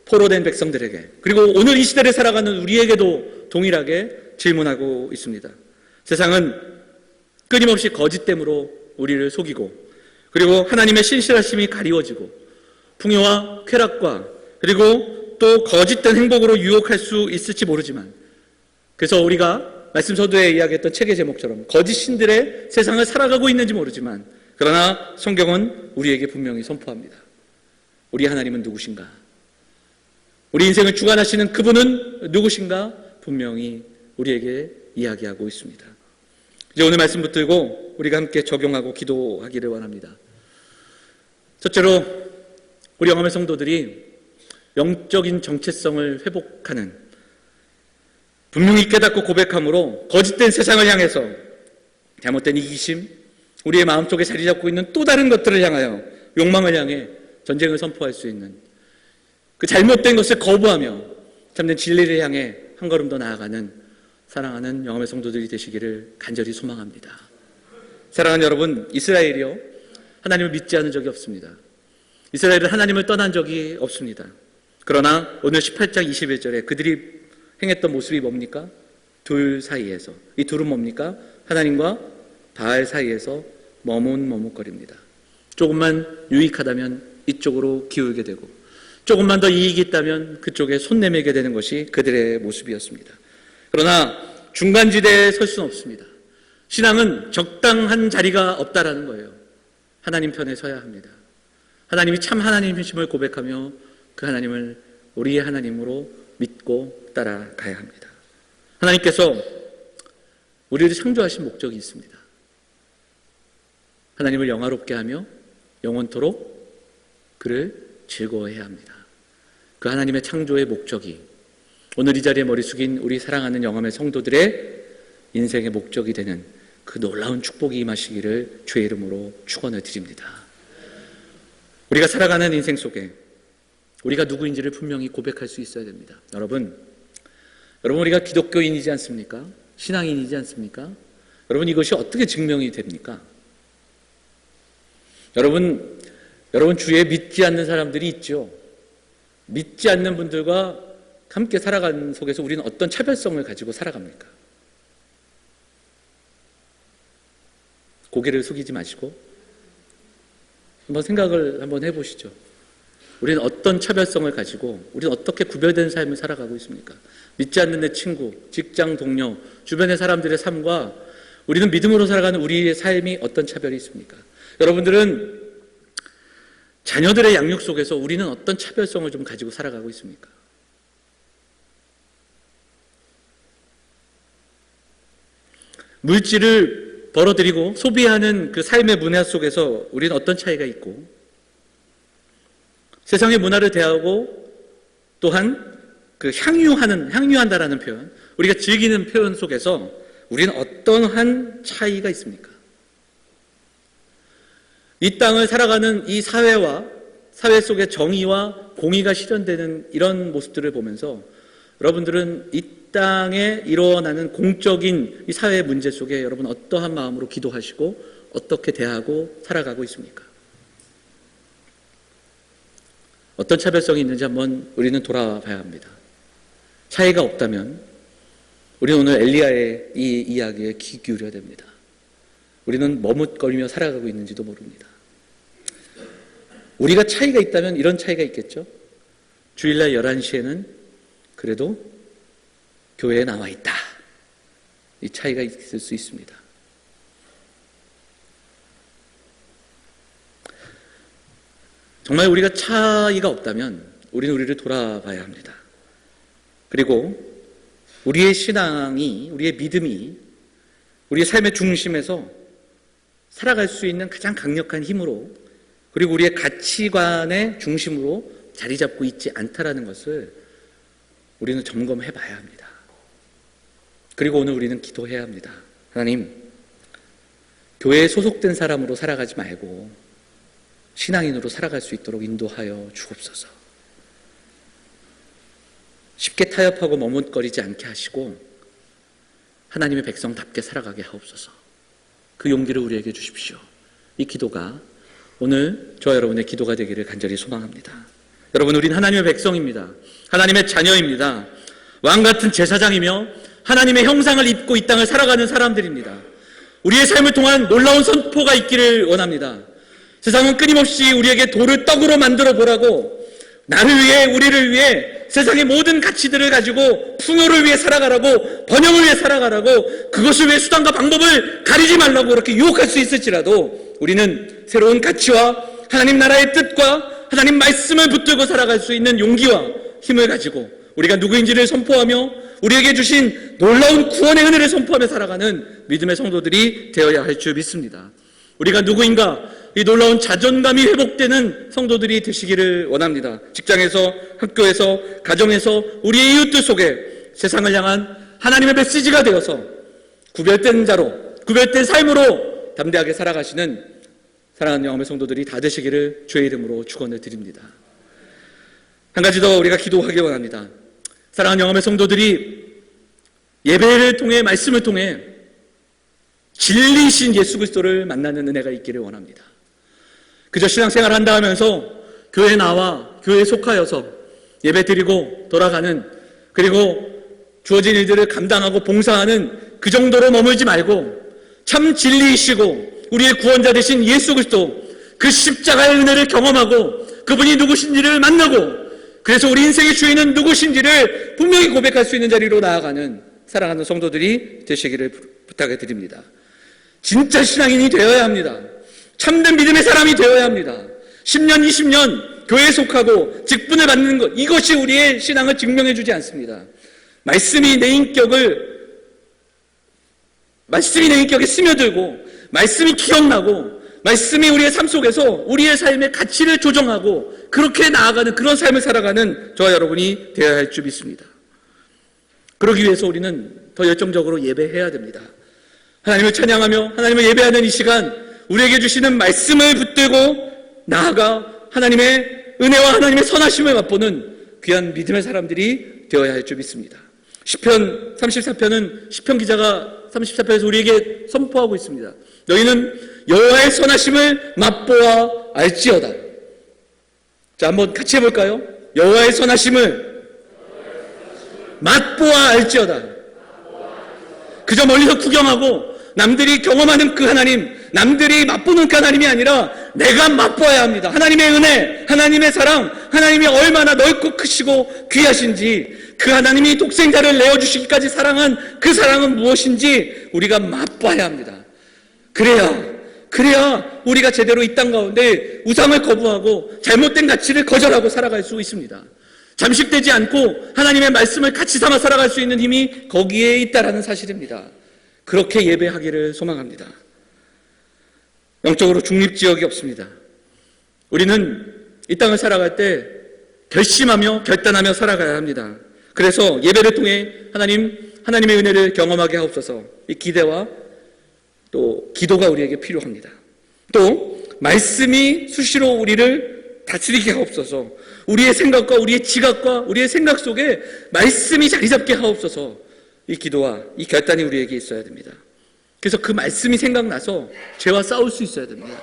포로된 백성들에게, 그리고 오늘 이 시대를 살아가는 우리에게도 동일하게 질문하고 있습니다. 세상은 끊임없이 거짓됨으로 우리를 속이고, 그리고 하나님의 신실하심이 가리워지고, 풍요와 쾌락과 그리고 또 거짓된 행복으로 유혹할 수 있을지 모르지만, 그래서 우리가 말씀 서두에 이야기했던 책의 제목처럼 거짓 신들의 세상을 살아가고 있는지 모르지만, 그러나 성경은 우리에게 분명히 선포합니다. 우리 하나님은 누구신가? 우리 인생을 주관하시는 그분은 누구신가? 분명히 우리에게 이야기하고 있습니다. 이제 오늘 말씀 붙들고 우리가 함께 적용하고 기도하기를 원합니다. 첫째로 우리 영암의 성도들이 영적인 정체성을 회복하는, 분명히 깨닫고 고백함으로 거짓된 세상을 향해서 잘못된 이기심, 우리의 마음속에 자리 잡고 있는 또 다른 것들을 향하여, 욕망을 향해 전쟁을 선포할 수 있는, 그 잘못된 것을 거부하며 참된 진리를 향해 한 걸음 더 나아가는 사랑하는 영암의 성도들이 되시기를 간절히 소망합니다. 사랑하는 여러분, 이스라엘이요, 하나님을 믿지 않은 적이 없습니다. 이스라엘은 하나님을 떠난 적이 없습니다. 그러나 오늘 18장 21절에 그들이 행했던 모습이 뭡니까? 둘 사이에서, 이 둘은 뭡니까? 하나님과 바알 사이에서 머뭇머뭇거립니다. 조금만 유익하다면 이쪽으로 기울게 되고, 조금만 더 이익이 있다면 그쪽에 손 내밀게 되는 것이 그들의 모습이었습니다. 그러나 중간지대에 설 수는 없습니다. 신앙은 적당한 자리가 없다라는 거예요. 하나님 편에 서야 합니다. 하나님이 참 하나님이심을 고백하며 그 하나님을 우리의 하나님으로 믿고 따라가야 합니다. 하나님께서 우리를 창조하신 목적이 있습니다. 하나님을 영화롭게 하며 영원토록 그를 즐거워해야 합니다. 그 하나님의 창조의 목적이 오늘 이 자리에 머리 숙인 우리 사랑하는 영암의 성도들의 인생의 목적이 되는 그 놀라운 축복이 임하시기를 주의 이름으로 축원을 드립니다. 우리가 살아가는 인생 속에 우리가 누구인지를 분명히 고백할 수 있어야 됩니다. 여러분 우리가 기독교인이지 않습니까? 신앙인이지 않습니까? 여러분, 이것이 어떻게 증명이 됩니까? 여러분 주위에 믿지 않는 사람들이 있죠. 믿지 않는 분들과 함께 살아가는 속에서 우리는 어떤 차별성을 가지고 살아갑니까? 고개를 숙이지 마시고 한번 생각을 한번 해보시죠. 우리는 어떤 차별성을 가지고 우리는 어떻게 구별된 삶을 살아가고 있습니까? 믿지 않는 내 친구, 직장 동료, 주변의 사람들의 삶과 우리는 믿음으로 살아가는 우리의 삶이 어떤 차별이 있습니까? 여러분들은 자녀들의 양육 속에서 우리는 어떤 차별성을 좀 가지고 살아가고 있습니까? 물질을 벌어들이고 소비하는 그 삶의 문화 속에서 우리는 어떤 차이가 있고, 세상의 문화를 대하고 또한 그 향유한다라는 표현, 우리가 즐기는 표현 속에서 우리는 어떠한 차이가 있습니까? 이 땅을 살아가는 이 사회와 사회 속의 정의와 공의가 실현되는 이런 모습들을 보면서 여러분들은 이 땅에 일어나는 공적인 이 사회의 문제 속에 여러분 어떠한 마음으로 기도하시고 어떻게 대하고 살아가고 있습니까? 어떤 차별성이 있는지 한번 우리는 돌아봐야 합니다. 차이가 없다면 우리는 오늘 엘리야의 이 이야기에 귀 기울여야 됩니다. 우리는 머뭇거리며 살아가고 있는지도 모릅니다. 우리가 차이가 있다면 이런 차이가 있겠죠. 주일날 11시에는 그래도 교회에 나와 있다. 이 차이가 있을 수 있습니다. 정말 우리가 차이가 없다면 우리는 우리를 돌아봐야 합니다. 그리고 우리의 신앙이, 우리의 믿음이 우리의 삶의 중심에서 살아갈 수 있는 가장 강력한 힘으로, 그리고 우리의 가치관의 중심으로 자리 잡고 있지 않다라는 것을 우리는 점검해 봐야 합니다. 그리고 오늘 우리는 기도해야 합니다. 하나님, 교회에 소속된 사람으로 살아가지 말고 신앙인으로 살아갈 수 있도록 인도하여 주옵소서. 쉽게 타협하고 머뭇거리지 않게 하시고 하나님의 백성답게 살아가게 하옵소서. 그 용기를 우리에게 주십시오. 이 기도가 오늘 저와 여러분의 기도가 되기를 간절히 소망합니다. 여러분, 우린 하나님의 백성입니다. 하나님의 자녀입니다. 왕같은 제사장이며 하나님의 형상을 입고 이 땅을 살아가는 사람들입니다. 우리의 삶을 통한 놀라운 선포가 있기를 원합니다. 세상은 끊임없이 우리에게 돌을 떡으로 만들어 보라고, 나를 위해, 우리를 위해 세상의 모든 가치들을 가지고 풍요를 위해 살아가라고, 번영을 위해 살아가라고, 그것을 위해 수단과 방법을 가리지 말라고 그렇게 유혹할 수 있을지라도 우리는 새로운 가치와 하나님 나라의 뜻과 하나님 말씀을 붙들고 살아갈 수 있는 용기와 힘을 가지고 우리가 누구인지를 선포하며 우리에게 주신 놀라운 구원의 은혜를 선포하며 살아가는 믿음의 성도들이 되어야 할 줄 믿습니다. 우리가 누구인가, 이 놀라운 자존감이 회복되는 성도들이 되시기를 원합니다. 직장에서, 학교에서, 가정에서, 우리의 이웃들 속에 세상을 향한 하나님의 메시지가 되어서 구별된 자로, 구별된 삶으로 담대하게 살아가시는 사랑하는 영혼의 성도들이 다 되시기를 주의 이름으로 축원을 드립니다. 한 가지 더 우리가 기도하기 원합니다. 사랑하는 영혼의 성도들이 예배를 통해, 말씀을 통해 진리이신 예수 그리스도를 만나는 은혜가 있기를 원합니다. 그저 신앙생활 한다 하면서 교회에 나와 교회에 속하여서 예배 드리고 돌아가는, 그리고 주어진 일들을 감당하고 봉사하는 그 정도로 머물지 말고 참 진리이시고 우리의 구원자 되신 예수 그리스도, 그 십자가의 은혜를 경험하고 그분이 누구신지를 만나고, 그래서 우리 인생의 주인은 누구신지를 분명히 고백할 수 있는 자리로 나아가는 사랑하는 성도들이 되시기를 부탁해 드립니다. 진짜 신앙인이 되어야 합니다. 참된 믿음의 사람이 되어야 합니다. 10년, 20년 교회에 속하고 직분을 받는 것, 이것이 우리의 신앙을 증명해 주지 않습니다. 말씀이 내 인격에 스며들고, 말씀이 기억나고, 말씀이 우리의 삶 속에서 우리의 삶의 가치를 조정하고 그렇게 나아가는 그런 삶을 살아가는 저와 여러분이 되어야 할 줄 믿습니다. 그러기 위해서 우리는 더 열정적으로 예배해야 됩니다. 하나님을 찬양하며 하나님을 예배하는 이 시간, 우리에게 주시는 말씀을 붙들고 나아가 하나님의 은혜와 하나님의 선하심을 맛보는 귀한 믿음의 사람들이 되어야 할 줄 믿습니다. 시편 34편은 시편 기자가 34편에서 우리에게 선포하고 있습니다. 너희는 여호와의 선하심을 맛보아 알지어다. 자, 한번 같이 해볼까요? 여호와의 선하심을 맛보아 알지어다. 그저 멀리서 구경하고 남들이 경험하는 그 하나님, 남들이 맛보는 그 하나님이 아니라 내가 맛보아야 합니다. 하나님의 은혜, 하나님의 사랑, 하나님이 얼마나 넓고 크시고 귀하신지, 그 하나님이 독생자를 내어주시기까지 사랑한 그 사랑은 무엇인지 우리가 맛봐야 합니다. 그래야 우리가 제대로 이 땅 가운데 우상을 거부하고 잘못된 가치를 거절하고 살아갈 수 있습니다. 잠식되지 않고 하나님의 말씀을 가치 삼아 살아갈 수 있는 힘이 거기에 있다라는 사실입니다. 그렇게 예배하기를 소망합니다. 영적으로 중립지역이 없습니다. 우리는 이 땅을 살아갈 때 결심하며 결단하며 살아가야 합니다. 그래서 예배를 통해 하나님의 은혜를 경험하게 하옵소서. 이 기대와 또 기도가 우리에게 필요합니다. 또 말씀이 수시로 우리를 다스리게 하옵소서. 우리의 생각과 우리의 지각과 우리의 생각 속에 말씀이 자리 잡게 하옵소서. 이 기도와 이 결단이 우리에게 있어야 됩니다. 그래서 그 말씀이 생각나서 죄와 싸울 수 있어야 됩니다.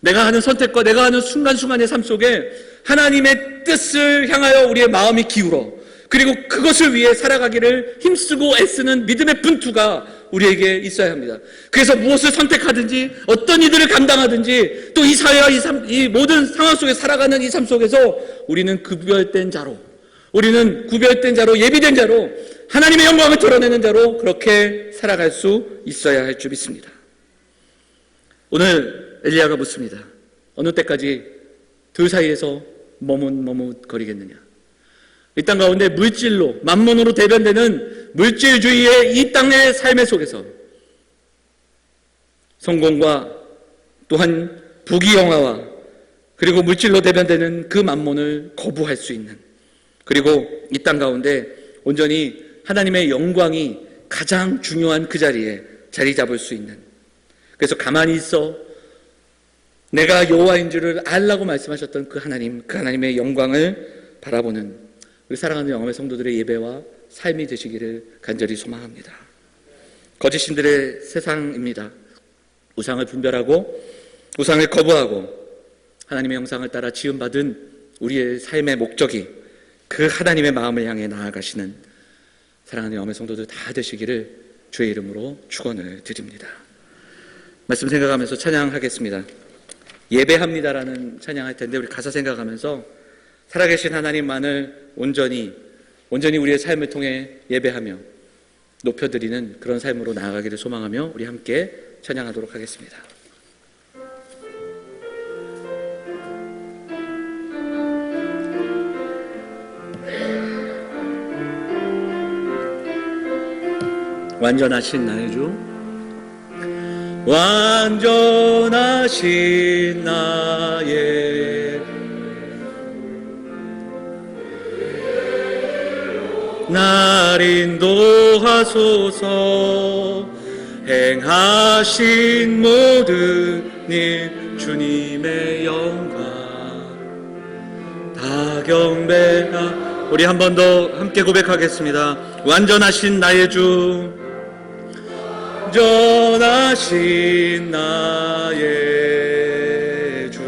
내가 하는 선택과 내가 하는 순간순간의 삶 속에 하나님의 뜻을 향하여 우리의 마음이 기울어, 그리고 그것을 위해 살아가기를 힘쓰고 애쓰는 믿음의 분투가 우리에게 있어야 합니다. 그래서 무엇을 선택하든지 어떤 이들을 감당하든지 또 이 사회와 이 모든 상황 속에 살아가는 이 삶 속에서 우리는 구별된 자로, 예비된 자로, 하나님의 영광을 드러내는 자로 그렇게 살아갈 수 있어야 할 줄 믿습니다. 오늘 엘리야가 묻습니다. 어느 때까지 둘 사이에서 머뭇거리겠느냐? 이 땅 가운데 물질로, 만몬으로 대변되는 물질주의의 이 땅의 삶의 속에서 성공과 또한 부귀영화와 그리고 물질로 대변되는 그 만몬을 거부할 수 있는, 그리고 이 땅 가운데 온전히 하나님의 영광이 가장 중요한 그 자리에 자리 잡을 수 있는, 그래서 가만히 있어 내가 여호와인 줄을 알라고 말씀하셨던 그 하나님의 영광을 바라보는 우리 사랑하는 영암의 성도들의 예배와 삶이 되시기를 간절히 소망합니다. 거짓 신들의 세상입니다. 우상을 분별하고 우상을 거부하고 하나님의 형상을 따라 지음받은 우리의 삶의 목적이 그 하나님의 마음을 향해 나아가시는 사랑하는 영암의 성도들 다 되시기를 주의 이름으로 축원을 드립니다. 말씀 생각하면서 찬양하겠습니다. 예배합니다라는 찬양할 텐데 우리 가사 생각하면서 살아계신 하나님만을 온전히 우리의 삶을 통해 예배하며 높여드리는 그런 삶으로 나아가기를 소망하며 우리 함께 찬양하도록 하겠습니다. 완전하신 나의 주, 완전하신 나의 날 인도하소서. 행하신 모든 일 주님의 영광 다 경배하. 우리 한 번 더 함께 고백하겠습니다. 완전하신 나의 주, 완전하신 나의 주,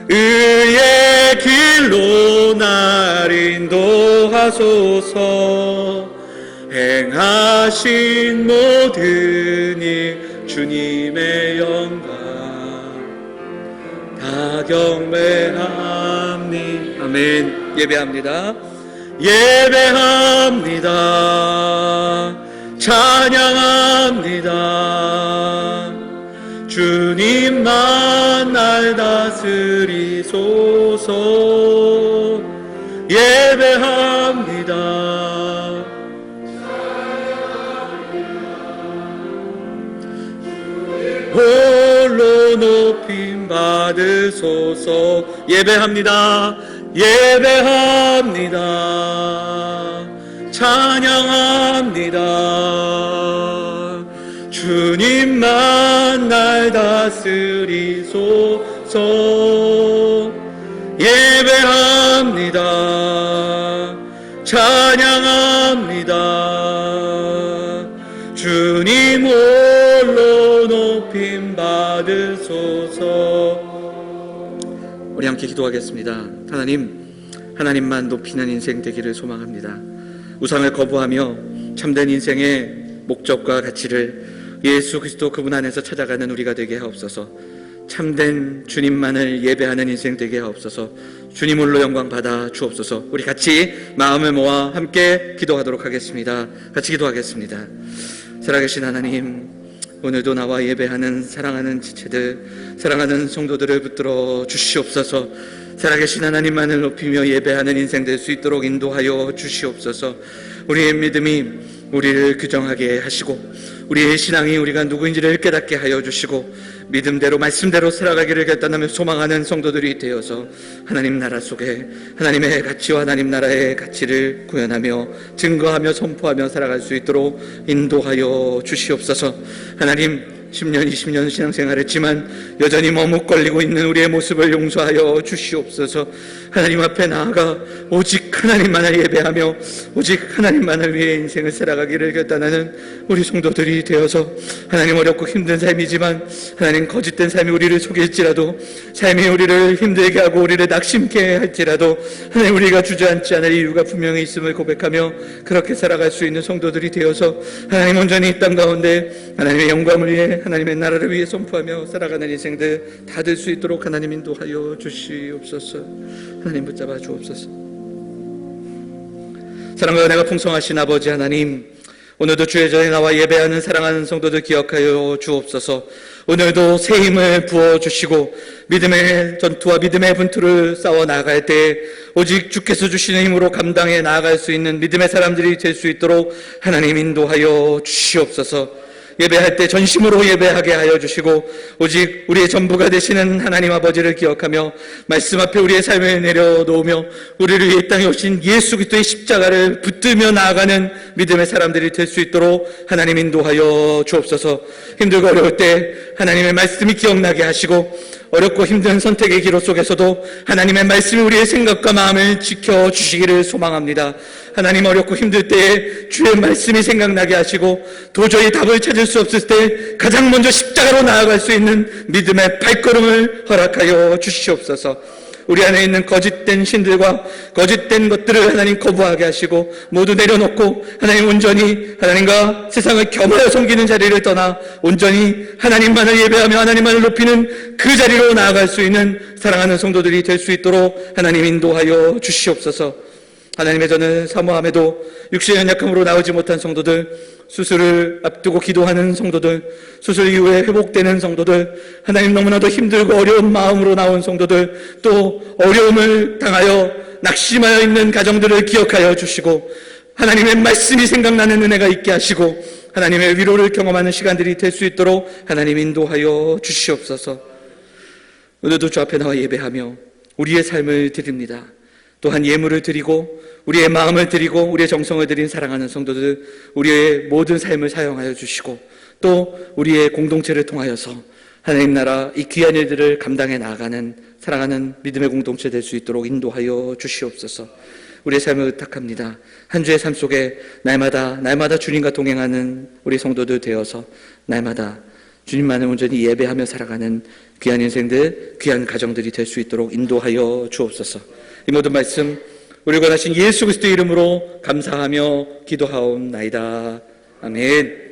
의의 길로 날 인도하소서. 행하신 모든 일 주님의 영광 다 경배합니다. 아멘. 예배합니다. 예배합니다. 찬양합니다. 주님만 날 다스리소서. 예배합니다. 홀로 높임 받으소서. 예배합니다. 예배합니다. 찬양합니다. 주님만 날 다스리소서. 예배합니다. 찬양합니다. 주님 홀로 높임 받으소서. 우리 함께 기도하겠습니다. 하나님만 높이는 인생 되기를 소망합니다. 우상을 거부하며 참된 인생의 목적과 가치를 예수 그리스도 그분 안에서 찾아가는 우리가 되게 하옵소서. 참된 주님만을 예배하는 인생 되게 하옵소서. 주님 홀로 영광 받아 주옵소서. 우리 같이 마음을 모아 함께 기도하도록 하겠습니다. 같이 기도하겠습니다. 살아계신 하나님, 오늘도 나와 예배하는 사랑하는 지체들, 사랑하는 성도들을 붙들어 주시옵소서. 살아계신 하나님만을 높이며 예배하는 인생 될 수 있도록 인도하여 주시옵소서. 우리의 믿음이 우리를 규정하게 하시고, 우리의 신앙이 우리가 누구인지를 깨닫게 하여 주시고, 믿음대로 말씀대로 살아가기를 결단하며 소망하는 성도들이 되어서 하나님 나라 속에 하나님의 가치와 하나님 나라의 가치를 구현하며 증거하며 선포하며 살아갈 수 있도록 인도하여 주시옵소서. 하나님, 10년, 20년 신앙생활 했지만 여전히 머뭇거리고 있는 우리의 모습을 용서하여 주시옵소서. 하나님 앞에 나아가 오직 하나님만을 예배하며 오직 하나님만을 위해 인생을 살아가기를 결단하는 우리 성도들이 되어서 하나님, 어렵고 힘든 삶이지만 하나님, 거짓된 삶이 우리를 속일지라도, 삶이 우리를 힘들게 하고 우리를 낙심케 할지라도 하나님, 우리가 주저앉지 않을 이유가 분명히 있음을 고백하며 그렇게 살아갈 수 있는 성도들이 되어서 하나님, 온전히 이 땅 가운데 하나님의 영광을 위해 하나님의 나라를 위해 선포하며 살아가는 인생들 다 될 수 있도록 하나님 인도하여 주시옵소서. 하나님 붙잡아 주옵소서. 사랑과 은혜가 풍성하신 아버지 하나님, 오늘도 주의 전에 나와 예배하는 사랑하는 성도들 기억하여 주옵소서. 오늘도 새 힘을 부어주시고 믿음의 전투와 믿음의 분투를 싸워 나아갈 때 오직 주께서 주시는 힘으로 감당해 나아갈 수 있는 믿음의 사람들이 될 수 있도록 하나님 인도하여 주시옵소서. 예배할 때 전심으로 예배하게 하여 주시고 오직 우리의 전부가 되시는 하나님 아버지를 기억하며 말씀 앞에 우리의 삶을 내려놓으며 우리를 위해 이 땅에 오신 예수 그리스도의 십자가를 붙들며 나아가는 믿음의 사람들이 될 수 있도록 하나님 인도하여 주옵소서. 힘들고 어려울 때 하나님의 말씀이 기억나게 하시고 어렵고 힘든 선택의 기로 속에서도 하나님의 말씀이 우리의 생각과 마음을 지켜주시기를 소망합니다. 하나님, 어렵고 힘들 때에 주의 말씀이 생각나게 하시고 도저히 답을 찾을 수 없을 때 가장 먼저 십자가로 나아갈 수 있는 믿음의 발걸음을 허락하여 주시옵소서. 우리 안에 있는 거짓된 신들과 거짓된 것들을 하나님 거부하게 하시고 모두 내려놓고 하나님, 온전히 하나님과 세상을 겸하여 섬기는 자리를 떠나 온전히 하나님만을 예배하며 하나님만을 높이는 그 자리로 나아갈 수 있는 사랑하는 성도들이 될 수 있도록 하나님 인도하여 주시옵소서. 하나님의 전을 사모함에도 육신의 연약함으로 나오지 못한 성도들, 수술을 앞두고 기도하는 성도들, 수술 이후에 회복되는 성도들, 하나님, 너무나도 힘들고 어려운 마음으로 나온 성도들, 또 어려움을 당하여 낙심하여 있는 가정들을 기억하여 주시고 하나님의 말씀이 생각나는 은혜가 있게 하시고 하나님의 위로를 경험하는 시간들이 될 수 있도록 하나님 인도하여 주시옵소서. 오늘도 주 앞에 나와 예배하며 우리의 삶을 드립니다. 또한 예물을 드리고 우리의 마음을 드리고 우리의 정성을 드린 사랑하는 성도들, 우리의 모든 삶을 사용하여 주시고 또 우리의 공동체를 통하여서 하나님 나라 이 귀한 일들을 감당해 나아가는 사랑하는 믿음의 공동체 될 수 있도록 인도하여 주시옵소서. 우리의 삶을 의탁합니다. 한 주의 삶 속에 날마다 주님과 동행하는 우리 성도들 되어서 날마다 주님만을 온전히 예배하며 살아가는 귀한 인생들, 귀한 가정들이 될 수 있도록 인도하여 주옵소서. 이 모든 말씀 우리 권하신 예수 그리스도의 이름으로 감사하며 기도하옵나이다. 아멘.